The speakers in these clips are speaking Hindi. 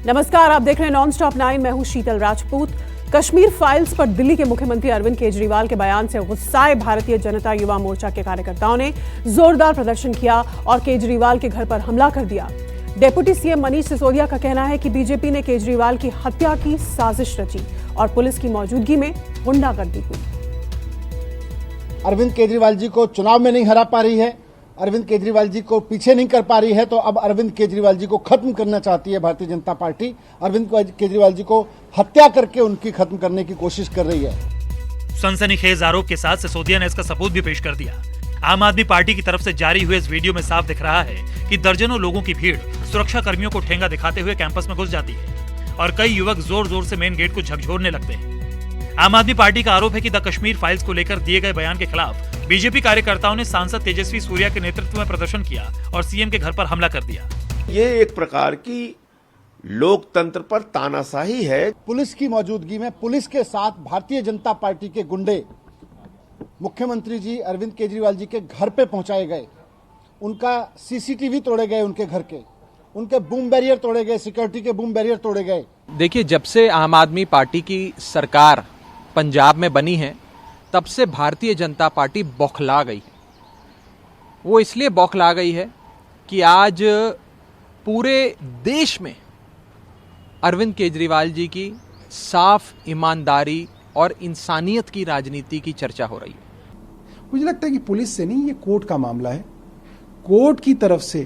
नमस्कार, आप देख रहे हैं नॉन स्टॉप 9। मैं हूं शीतल राजपूत। कश्मीर फाइल्स पर दिल्ली के मुख्यमंत्री अरविंद केजरीवाल के बयान से गुस्साए भारतीय जनता युवा मोर्चा के कार्यकर्ताओं ने जोरदार प्रदर्शन किया और केजरीवाल के घर पर हमला कर दिया। डेप्यूटी सीएम मनीष सिसोदिया का कहना है कि बीजेपी ने केजरीवाल की हत्या की साजिश रची और पुलिस की मौजूदगी में गुंडागर्दी हुई। अरविंद केजरीवाल जी को चुनाव में नहीं हरा पा रही है, अरविंद केजरीवाल जी को पीछे नहीं कर पा रही है, तो अब अरविंद केजरीवाल जी को खत्म करना चाहती है भारतीय जनता पार्टी। अरविंद केजरीवाल जी को हत्या करके उनकी खत्म करने की कोशिश कर रही है। सनसनीखेज आरोप के साथ सिसोदिया ने इसका सबूत भी पेश कर दिया। आम आदमी पार्टी की तरफ से जारी हुए इस वीडियो में साफ दिख रहा है कि दर्जनों लोगों की भीड़ सुरक्षा कर्मियों को ठेंगा दिखाते हुए कैंपस में घुस जाती है और कई युवक जोर जोर से मेन गेट को झकझोरने लगते हैं। आम आदमी पार्टी का आरोप है कि द कश्मीर फाइल्स को लेकर दिए गए बयान के खिलाफ बीजेपी कार्यकर्ताओं ने सांसद तेजस्वी सूर्या के नेतृत्व में प्रदर्शन किया और सीएम के घर पर हमला कर दिया। ये एक प्रकार की लोकतंत्र पर तानाशाही है। पुलिस की मौजूदगी में पुलिस के साथ भारतीय जनता पार्टी के गुंडे मुख्यमंत्री जी अरविंद केजरीवाल जी के घर पे पहुंचाए गए। उनका सीसीटीवी तोड़े गए, उनके घर के, उनके बूम बैरियर तोड़े गए, सिक्योरिटी के बूम बैरियर तोड़े गए। देखिए, जब से आम आदमी पार्टी की सरकार पंजाब में बनी है तब से भारतीय जनता पार्टी बौखला गई है। वो इसलिए बौखला गई है कि आज पूरे देश में अरविंद केजरीवाल जी की साफ ईमानदारी और इंसानियत की राजनीति की चर्चा हो रही है। मुझे लगता है कि पुलिस से नहीं, ये कोर्ट का मामला है। कोर्ट की तरफ से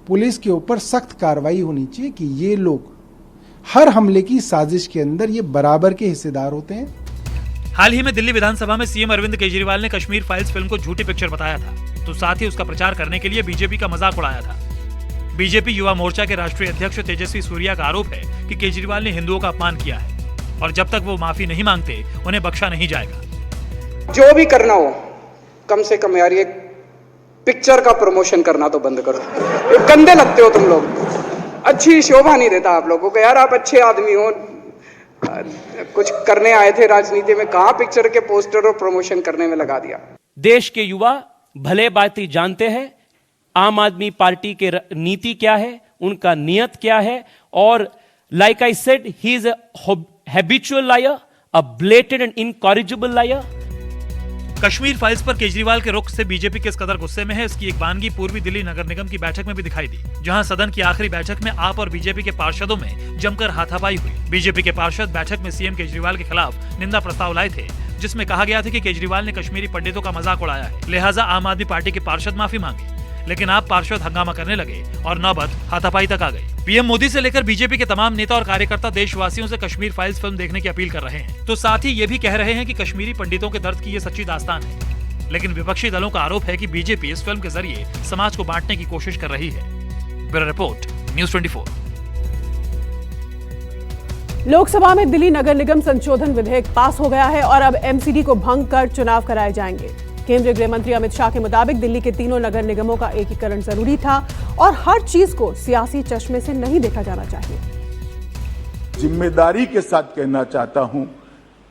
पुलिस के ऊपर सख्त कार्रवाई होनी चाहिए कि ये लोग हर हमले की साजिश के अंदर ये बराबर के हिस्सेदार होते हैं। हाल ही में दिल्ली विधानसभा में सीएम अरविंद केजरीवाल ने कश्मीर फाइल्स फिल्म को झूठी पिक्चर बताया था, तो साथ ही उसका प्रचार करने के लिए बीजेपी का मजाक उड़ाया था। बीजेपी युवा मोर्चा के राष्ट्रीय अध्यक्ष तेजस्वी सूर्या का आरोप है कि केजरीवाल ने हिंदुओं का अपमान किया है और जब तक वो माफी नहीं मांगते उन्हें बख्शा नहीं जाएगा। जो भी करना हो, कम से कम यार ये पिक्चर का प्रमोशन करना तो बंद करो। गंदे लगते हो तुम लोग, अच्छी शोभा नहीं देता आप लोगों को। यार आप अच्छे आदमी हो, कुछ करने आए थे राजनीति में, कहां पिक्चर के पोस्टर और प्रमोशन करने में लगा दिया। देश के युवा भले बाती जानते हैं आम आदमी पार्टी के नीति क्या है, उनका नियत क्या है, और like I said, he is a habitual liar, a blatant and incorrigible liar. Kashmir Files पर केजरीवाल के रुख से बीजेपी किस कदर गुस्से में है, इसकी एक वानगी पूर्वी दिल्ली नगर निगम की बैठक में भी दिखाई दी, जहां सदन की आखिरी बैठक में आप और बीजेपी के पार्षदों में जमकर हाथापाई हुई। बीजेपी के पार्षद बैठक में सीएम केजरीवाल के खिलाफ निंदा प्रस्ताव लाए थे, जिसमें कहा गया था कि केजरीवाल ने कश्मीरी पंडितों का मजाक उड़ाया है, लिहाजा आम आदमी पार्टी के पार्षद माफी मांगे। लेकिन आप पार्षद हंगामा करने लगे और नौबत हाथापाई तक आ गई। पीएम मोदी से लेकर बीजेपी के तमाम नेता और कार्यकर्ता देशवासियों से कश्मीर फाइल्स फिल्म देखने की अपील कर रहे हैं, तो साथ ही ये भी कह रहे हैं कि कश्मीरी पंडितों के दर्द की ये सच्ची दास्तान है। लेकिन विपक्षी दलों का आरोप है कि बीजेपी इस फिल्म के जरिए समाज को बांटने की कोशिश कर रही है। Bureau report, news 24। लोकसभा में दिल्ली नगर निगम संशोधन विधेयक पास हो गया है और अब एमसीडी को भंग कर चुनाव कराए जाएंगे। केंद्रीय गृह मंत्री अमित शाह के मुताबिक दिल्ली के तीनों नगर निगमों का एकीकरण जरूरी था और हर चीज को सियासी चश्मे से नहीं देखा जाना चाहिए। जिम्मेदारी के साथ कहना चाहता हूं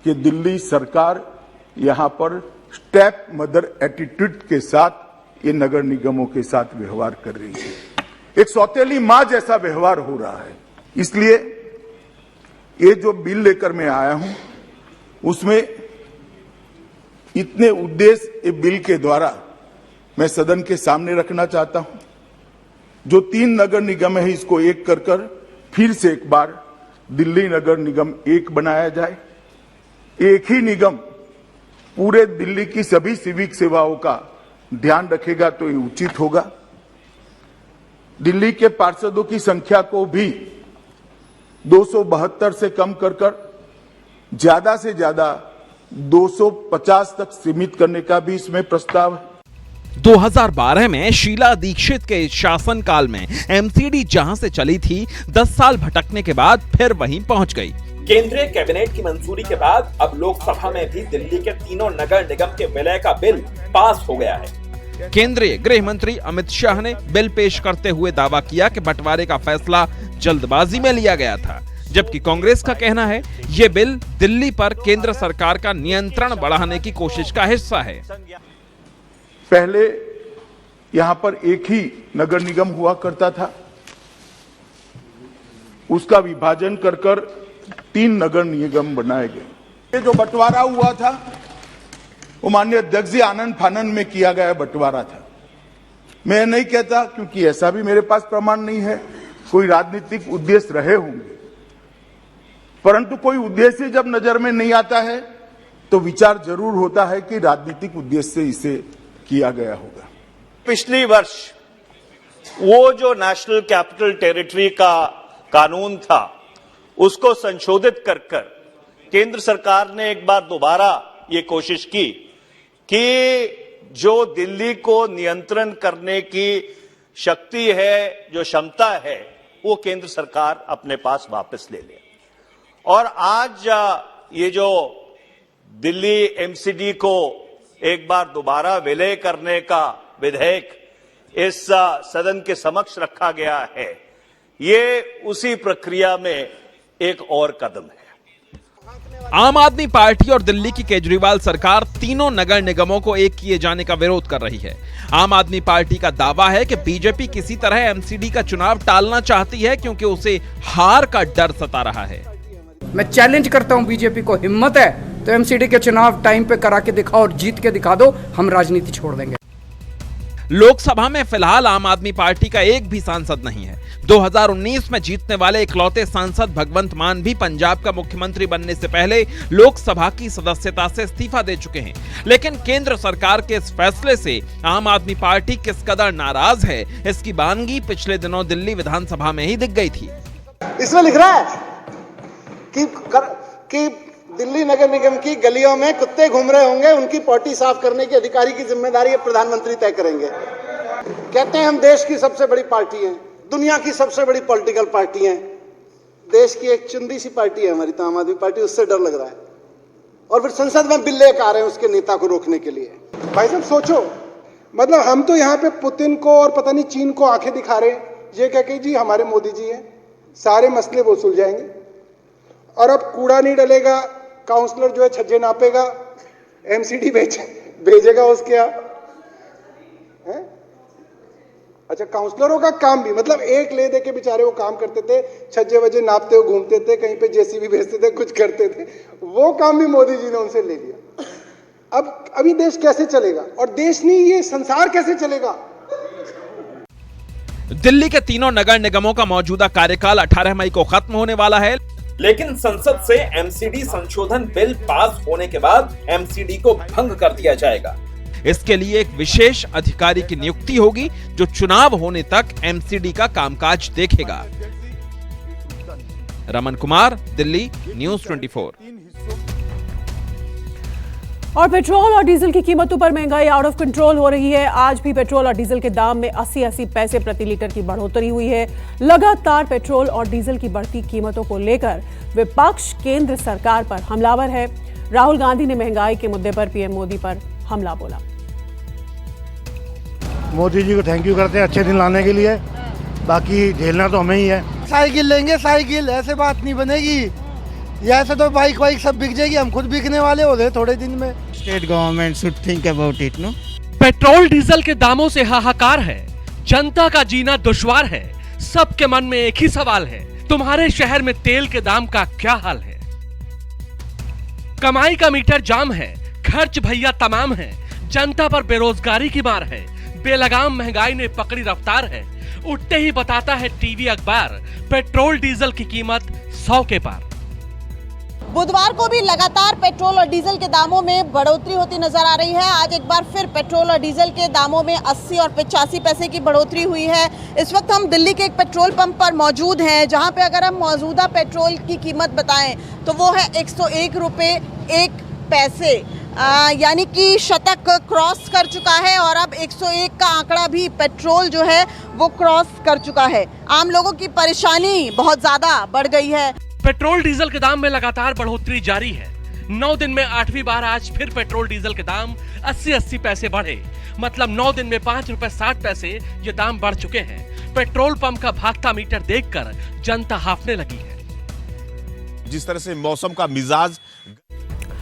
कि दिल्ली सरकार यहां पर स्टेप मदर एटीट्यूड के साथ ये नगर निगमों के साथ व्यवहार कर रही है। एक सौतेली मां जैसा व्यवहार हो रहा है। इसलिए ये जो बिल लेकर मैं आया हूं, उसमें इतने उद्देश्य ये बिल के द्वारा मैं सदन के सामने रखना चाहता हूं। जो 3 नगर निगम है, इसको एक कर फिर से एक बार दिल्ली नगर निगम एक बनाया जाए। एक ही निगम पूरे दिल्ली की सभी सिविक सेवाओं का ध्यान रखेगा तो ये उचित होगा। दिल्ली के पार्षदों की संख्या को भी 272 से कम कर ज्यादा से ज्यादा 250 तक सीमित करने का भी इसमें प्रस्ताव है। 2012 में शीला दीक्षित के शासनकाल में एमसीडी जहां से चली थी, 10 साल भटकने के बाद फिर वहीं पहुंच गई। केंद्रीय कैबिनेट की मंजूरी के बाद अब लोकसभा में भी दिल्ली के तीनों नगर निगम के विलय का बिल पास हो गया है। केंद्रीय गृह मंत्री अमित शाह ने बिल पेश करते हुए दावा किया कि बंटवारे का फैसला जल्दबाजी में लिया गया था, जबकि कांग्रेस का कहना है ये बिल दिल्ली पर केंद्र सरकार का नियंत्रण बढ़ाने की कोशिश का हिस्सा है। पहले यहां पर एक ही नगर निगम हुआ करता था। उसका विभाजन कर 3 नगर निगम बनाए गए। ये जो बंटवारा हुआ था वो माननीय अध्यक्ष जी आनंद फानन में किया गया बंटवारा था। मैं नहीं कहता, क्योंकि ऐसा भी मेरे पास प्रमाण नहीं है, कोई राजनीतिक उद्देश्य रहे होंगे, परंतु कोई उद्देश्य जब नजर में नहीं आता है तो विचार जरूर होता है कि राजनीतिक उद्देश्य से इसे किया गया होगा। पिछली वर्ष वो जो नेशनल कैपिटल टेरिटरी का कानून था उसको संशोधित कर केंद्र सरकार ने एक बार दोबारा ये कोशिश की कि जो दिल्ली को नियंत्रण करने की शक्ति है, जो क्षमता है, वो केंद्र सरकार अपने पास वापस ले ले। और आज ये जो दिल्ली एमसीडी को एक बार दोबारा विलय करने का विधेयक इस सदन के समक्ष रखा गया है, ये उसी प्रक्रिया में एक और कदम है। आम आदमी पार्टी और दिल्ली की केजरीवाल सरकार तीनों नगर निगमों को एक किए जाने का विरोध कर रही है। आम आदमी पार्टी का दावा है कि बीजेपी किसी तरह एमसीडी का चुनाव टालना चाहती है क्योंकि उसे हार का डर सता रहा है। मैं चैलेंज करता हूं बीजेपी को, हिम्मत है तो एमसीडी के चुनाव टाइम पे करा के दिखाओ और जीत के दिखा दो, हम राजनीति छोड़ देंगे। लोकसभा में फिलहाल आम आदमी पार्टी का एक भी सांसद नहीं है। 2019 में जीतने वाले इकलौते सांसद भगवंत मान भी पंजाब का मुख्यमंत्री बनने से पहले लोकसभा की सदस्यता से इस्तीफा दे चुके हैं। लेकिन केंद्र सरकार के इस फैसले से आम आदमी पार्टी किस कदर नाराज है, इसकी बानगी पिछले दिनों दिल्ली विधानसभा में ही दिख गई थी। इसमें लिख रहा है कि दिल्ली नगर निगम की गलियों में कुत्ते घूम रहे होंगे, उनकी पॉटी साफ करने की अधिकारी की जिम्मेदारी प्रधानमंत्री तय करेंगे। कहते हैं हम देश की सबसे बड़ी पार्टी हैं, दुनिया की सबसे बड़ी पॉलिटिकल पार्टी हैं, देश की एक चुंदी सी पार्टी है हमारी तो आम आदमी पार्टी, उससे डर लग रहा है। और फिर संसद में बिल लेकर आ रहे हैं उसके नेता को रोकने के लिए। भाई साहब सोचो, मतलब हम तो यहाँ पे पुतिन को और पता नहीं चीन को आंखें दिखा रहे हैं, ये कह के जी हमारे मोदी जी हैं, सारे मसले वो सुलझाएंगे। और अब कूड़ा नहीं डलेगा, काउंसलर जो है छज्जे नापेगा, एमसीडी भेजेगा उसके यहाँ। अच्छा, काउंसलरों का काम भी, मतलब एक ले दे के बेचारे वो काम करते थे, छज्जे वज्जे नापते हुए घूमते थे, कहीं पे जेसीबी भेजते थे, कुछ करते थे, वो काम भी मोदी जी ने उनसे ले लिया। अब अभी देश कैसे चलेगा, और देश नहीं ये संसार कैसे चलेगा। दिल्ली के तीनों नगर निगमों का मौजूदा कार्यकाल 18 मई को खत्म होने वाला है, लेकिन संसद से एमसीडी संशोधन बिल पास होने के बाद एमसीडी को भंग कर दिया जाएगा। इसके लिए एक विशेष अधिकारी की नियुक्ति होगी जो चुनाव होने तक एमसीडी का कामकाज देखेगा। रमन कुमार, दिल्ली, न्यूज़ 24। और पेट्रोल और डीजल की कीमतों पर महंगाई आउट ऑफ कंट्रोल हो रही है। आज भी पेट्रोल और डीजल के दाम में 80-80 पैसे प्रति लीटर की बढ़ोतरी हुई है। लगातार पेट्रोल और डीजल की बढ़ती कीमतों को लेकर विपक्ष केंद्र सरकार पर हमलावर है। राहुल गांधी ने महंगाई के मुद्दे पर पीएम मोदी पर हमला बोला। मोदी जी को थैंक यू करते हैं अच्छे दिन लाने के लिए, बाकी झेलना तो हमें ही है। साइकिल लेंगे, साइकिल, ऐसे बात नहीं बनेगी। ऐसे तो बाइक वाइक सब बिक जाएगी, हम खुद बिकने वाले हो गए थोड़े दिन में। State government should think about it, no. Petrol diesel के दामों से हाहाकार है, जनता का जीना दुश्वार है। सबके मन में एक ही सवाल है, तुम्हारे शहर में तेल के दाम का क्या हाल है? कमाई का मीटर जाम है, खर्च भैया तमाम है, जनता पर बेरोजगारी की मार है, बेलगाम महंगाई ने पकड़ी रफ्तार है। उठते ही बताता है टीवी अखबार, पेट्रोल डीजल की कीमत 100 के पार। बुधवार को भी लगातार पेट्रोल और डीजल के दामों में बढ़ोतरी होती नजर आ रही है। आज एक बार फिर पेट्रोल और डीजल के दामों में 80 और 85 पैसे की बढ़ोतरी हुई है। इस वक्त हम दिल्ली के एक पेट्रोल पंप पर मौजूद हैं, जहां पे अगर हम मौजूदा पेट्रोल की कीमत बताएं तो वो है 101 रुपये 1 पैसे, यानी कि शतक क्रॉस कर चुका है। और अब 101 का आंकड़ा भी पेट्रोल जो है वो क्रॉस कर चुका है। आम लोगों की परेशानी बहुत ज्यादा बढ़ गई है। पेट्रोल डीजल के दाम में लगातार बढ़ोतरी जारी है। 9 दिन में 8वीं बार आज फिर पेट्रोल डीजल के दाम 80-80 पैसे बढ़े। मतलब 9 दिन में 5 रुपए 60 पैसे ये दाम बढ़ चुके हैं। पेट्रोल पंप का भागता मीटर देखकर जनता हाफने लगी है। जिस तरह से मौसम का मिजाज।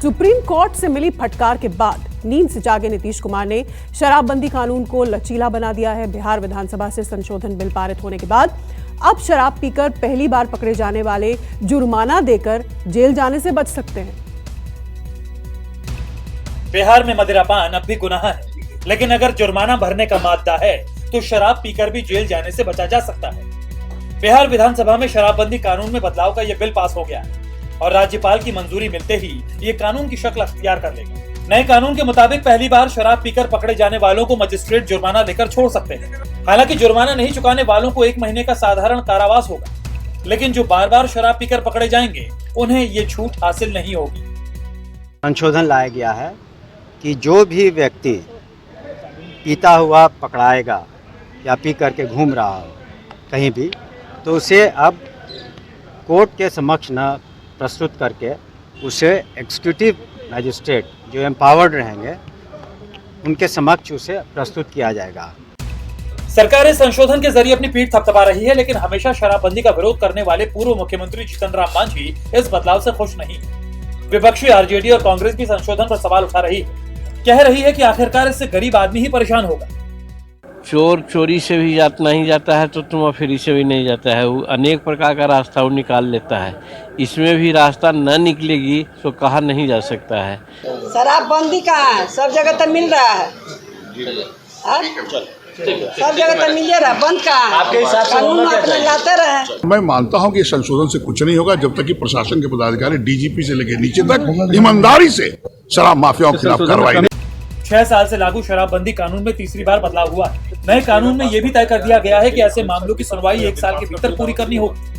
सुप्रीम कोर्ट से मिली फटकार के बाद नींद से जागे नीतीश कुमार ने शराबबंदी कानून को लचीला बना दिया है। बिहार विधानसभा से संशोधन बिल पारित होने के बाद अब शराब पीकर पहली बार पकड़े जाने वाले जुर्माना देकर जेल जाने से बच सकते हैं। बिहार में मदिरापान अब भी गुनाह है, लेकिन अगर जुर्माना भरने का मादा है तो शराब पीकर भी जेल जाने से बचा जा सकता है। बिहार विधानसभा में शराबबंदी कानून में बदलाव का यह बिल पास हो गया है और राज्यपाल की मंजूरी मिलते ही ये कानून की शक्ल अख्तियार कर लेगा। नए कानून के मुताबिक पहली बार शराब पीकर पकड़े जाने वालों को मजिस्ट्रेट जुर्माना देकर छोड़ सकते हैं। हालांकि जुर्माना नहीं चुकाने वालों को 1 महीने का साधारण कारावास होगा, लेकिन जो बार बार शराब पीकर पकड़े जाएंगे उन्हें ये छूट हासिल नहीं होगी। संशोधन लाया गया है कि जो भी व्यक्ति पीता हुआ पकड़ाएगा या पी करके घूम रहा हो कहीं भी, तो उसे अब कोर्ट के समक्ष न प्रस्तुत करके उसे एग्जीक्यूटिव मजिस्ट्रेट जो एम्पावर्ड रहेंगे उनके समक्ष उसे प्रस्तुत किया जाएगा। सरकार इस संशोधन के जरिए अपनी पीठ थपथपा रही है, लेकिन हमेशा शराबबंदी का विरोध करने वाले पूर्व मुख्यमंत्री जीतन राम मांझी इस बदलाव से खुश नहीं। विपक्षी आरजेडी और कांग्रेस भी संशोधन पर सवाल उठा रही है, कह रही है कि आखिरकार इससे गरीब आदमी ही परेशान होगा। चोर चोरी से भी नहीं जाता है तो तुम फ्री से भी नहीं जाता है, वो अनेक प्रकार का रास्ता वो निकाल लेता है। इसमें भी रास्ता न निकलेगी तो कहा नहीं जा सकता है। शराबबंदी कहाँ है? सब जगह तो मिल रहा है, सब जगह तो मिल रहा है, बंद कहाँ है? आपके हिसाब से कानून अपने लाते रहे। मैं मानता हूं कि संशोधन से कुछ नहीं होगा जब तक कि प्रशासन के पदाधिकारी डीजीपी से लेकर नीचे तक ईमानदारी से शराब माफियाओं के खिलाफ कार्रवाई नहीं। 6 साल से लागू शराबबंदी कानून में तीसरी बार बदलाव हुआ है। नए कानून में यह भी तय कर दिया गया है कि ऐसे मामलों की सुनवाई 1 साल के भीतर पूरी करनी होगी।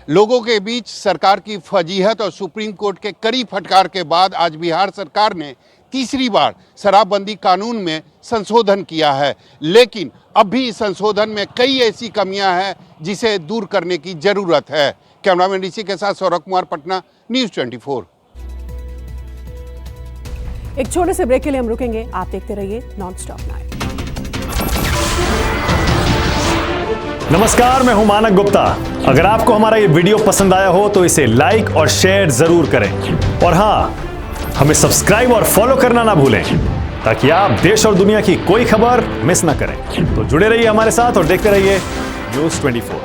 लोगों के बीच सरकार की फजीहत और सुप्रीम कोर्ट के कड़ी फटकार के बाद आज बिहार सरकार ने तीसरी बार शराबबंदी कानून में संशोधन किया है, लेकिन अब भी इस संशोधन में कई ऐसी कमियां हैं जिसे दूर करने की जरूरत है। कैमरामैन ऋषि के साथ सौरभ कुमार, पटना, न्यूज़ 24। एक छोटे से ब्रेक के लिए हम रुकेंगे, आप देखते रहिए नॉनस्टॉप 9। नमस्कार, मैं हूं मानक गुप्ता। अगर आपको हमारा ये वीडियो पसंद आया हो तो इसे लाइक और शेयर जरूर करें, और हाँ, हमें सब्सक्राइब और फॉलो करना ना भूलें ताकि आप देश और दुनिया की कोई खबर मिस ना करें। तो जुड़े रहिए हमारे साथ और देखते रहिए न्यूज़ 24।